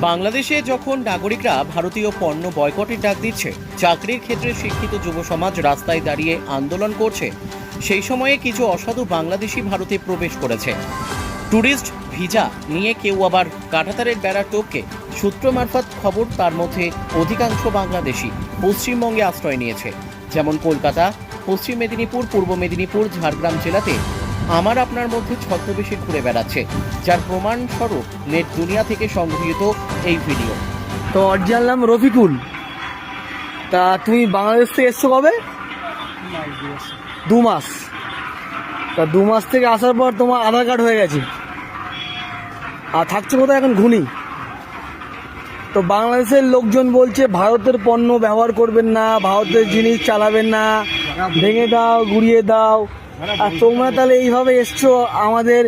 বাংলাদেশে যখন নাগরিকরা ভারতীয় পণ্য বয়কটের ডাক দিচ্ছে, চাকরির ক্ষেত্রে শিক্ষিত যুব সমাজ রাস্তায় দাঁড়িয়ে আন্দোলন করছে, সেই সময়ে কিছু অসাধু বাংলাদেশি ভারতে প্রবেশ করেছে। ট্যুরিস্ট ভিসা নিয়ে কেউ আবার কাঁটাতারের বেড়া টপকে সূত্র মারফত খবর, তার মধ্যে অধিকাংশ বাংলাদেশি পশ্চিমবঙ্গে আশ্রয় নিয়েছে। যেমন কলকাতা, পশ্চিম মেদিনীপুর, পূর্ব মেদিনীপুর, ঝাড়গ্রাম জেলাতে আমার আপনার মধ্যে ছদ্মবেশে ঘুরে বেড়াচ্ছে, যার প্রমাণস্বরূপ নেট দুনিয়া থেকে সংগৃহীত এই ভিডিও। তো অরিজিনাল নাম রফিকুল। তা তুমি বাংলাদেশ থেকে এসছো কবে? 2 মাস। তা 2 মাস থেকে আসার পর তোমার আধার কার্ড হয়ে গেছে, আর থাকছো কোথায় এখন? ঘুনি। তো বাংলাদেশের লোকজন বলছে ভারতের পণ্য ব্যবহার করবেন না, ভারতের জিনিস চালাবেন না, ভেঙে দাও, গুড়িয়ে দাও। আর তোমরা তাহলে এইভাবে এসছো আমাদের